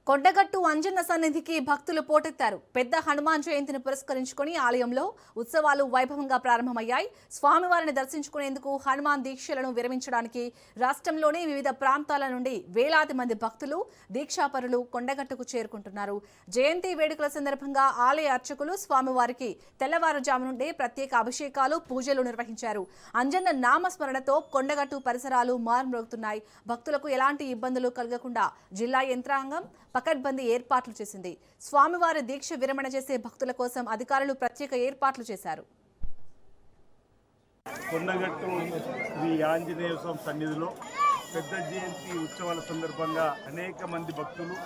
కొండగట్టు అంజన్న సన్నిధికి భక్తులు పోటెత్తారు. పెద్ద హనుమాన్ జయంతిని పురస్కరించుకుని ఆలయంలో ఉత్సవాలు వైభవంగా ప్రారంభమయ్యాయి. స్వామివారిని దర్శించుకునేందుకు హనుమాన్ దీక్షలను విరమించడానికి రాష్ట్రంలోని వివిధ ప్రాంతాల నుండి వేలాది మంది భక్తులు, దీక్షాపరులు కొండగట్టుకు చేరుకుంటున్నారు. జయంతి వేడుకల సందర్భంగా ఆలయ అర్చకులు స్వామివారికి తెల్లవారుజాము నుండే ప్రత్యేక అభిషేకాలు, పూజలు నిర్వహించారు. అంజన్న నామస్మరణతో కొండగట్టు పరిసరాలు మార్మోగుతున్నాయి. భక్తులకు ఎలాంటి ఇబ్బందులు కలగకుండా జిల్లా యంత్రాంగం పకడ్బందీ ఏర్పాట్లు చేసింది. స్వామివారి దీక్ష విరమణ చేసే భక్తుల కోసం అధికారులు ప్రత్యేక ఏర్పాట్లు చేశారు. కొండగట్టు శ్రీ ఆంజనేయ స్వామి సన్నిధిలో పెద్ద జయంతి ఉత్సవాల సందర్భంగా అనేక మంది భక్తులు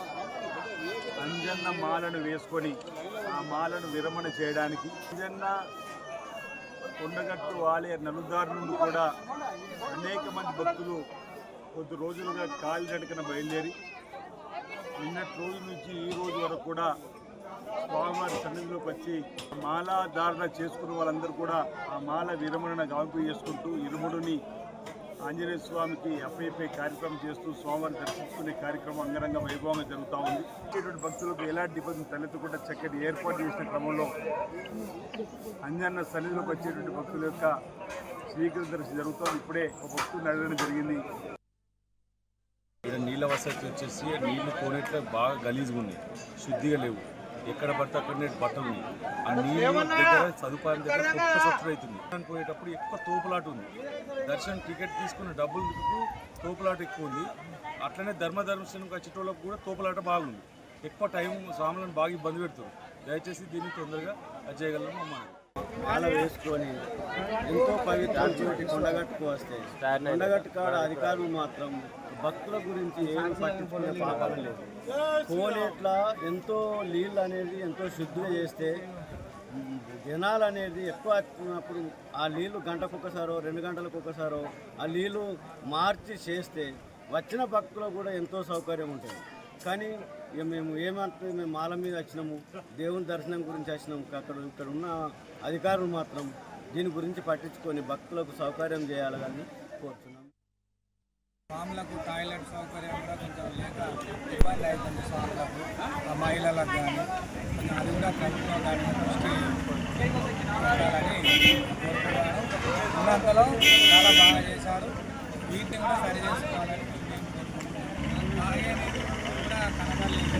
అంజన్న మాలను వేసుకొని ఆ మాలను విరమణ చేయడానికి అంజన్న కొండగట్టు ఆలయ నలుదారు నుండి కూడా అనేక మంది భక్తులు కొద్ది రోజులుగా కాలినడకన బయలుదేరి నిన్నటి రోజు నుంచి ఈ రోజు వరకు కూడా స్వామివారి సన్నిధిలోకి వచ్చి మాలా ధారణ చేసుకున్న వాళ్ళందరూ కూడా ఆ మాల విరమణ గావింపు చేసుకుంటూ ఇరుముడిని ఆంజనేయ స్వామికి అప్పయ్యపై కార్యక్రమం చేస్తూ స్వామివారిని దర్శించుకునే కార్యక్రమం అంగరంగ వైభవంగా జరుగుతూ ఉంది. ఇటువంటి భక్తులకు ఎలాంటి ఇబ్బంది తలెత్తకుండా చక్కటి ఏర్పాటు చేసిన క్రమంలో అంజన్న సన్నిధిలోకి వచ్చేటువంటి భక్తుల యొక్క స్వీకరణ దర్శనం జరుగుతుంది. ఇప్పుడే ఒక భక్తుడిని అడగడం జరిగింది. ఇక్కడ నీళ్ళ వసతి వచ్చేసి నీళ్లు కోనేట్లో బాగా గలీజ్గా ఉన్నాయి, శుద్ధిగా లేవు. ఎక్కడ పడితే అక్కడనే బట్టలు ఉన్నాయి. ఆ నీళ్ళ దగ్గర సదుపాయం దగ్గర గొప్ప సత్తుడు అవుతుంది. పోయేటప్పుడు ఎక్కువ తోపులాట ఉంది. దర్శనం టికెట్ తీసుకున్న డబ్బులకు తోపులాట ఎక్కువ ఉంది. అట్లనే దర్శనంకి వచ్చేటోళ్ళకు కూడా తోపులాట బాగుంది. ఎక్కువ టైం స్వాములను బాగా ఇబ్బంది పెడుతుంది. దయచేసి దీన్ని తొందరగా చేయగలం అమ్మ. మాల వేసుకొని ఎంతో పవిత్రమైనటువంటి కొండగట్టుకు వస్తే కొండగట్టు కాడ అధికారులు మాత్రం భక్తుల గురించి ఏమి పట్టించుకునే పాపాలు లేదు. కోనేట్ల ఎంతో నీళ్ళు అనేది ఎంతో శుద్ధిగా చేస్తే జనాలు అనేది ఎక్కువ వచ్చినప్పుడు ఆ నీళ్లు గంటకొకసారో 2 గంటలకు ఒకసారో ఆ నీళ్లు మార్చి చేస్తే వచ్చిన భక్తులకు కూడా ఎంతో సౌకర్యం ఉంటుంది. కానీ ఇక మేము ఏమంటే మేము మాల మీద వచ్చినాము, దేవుని దర్శనం గురించి వచ్చినాము. ఇక్కడ ఉన్న అధికారులు మాత్రం దీని గురించి పట్టించుకొని భక్తులకు సౌకర్యం చేయాలని కోరుతున్నాం. స్వాములకు టాయిలెట్ సౌకర్యం కూడా కొంచెం లేక ఇబ్బంది అవుతుంది. స్వాములకు మహిళలకు కానీ కొంచెం అది కూడా ప్రభుత్వం దాని దృష్టి పెట్టాలని కోరుతున్నాను. ఉన్నంతలో చాలా బాగా చేశారు. వీటిని కూడా సరి చేసుకోవాలని కూడా కనబడలేదు.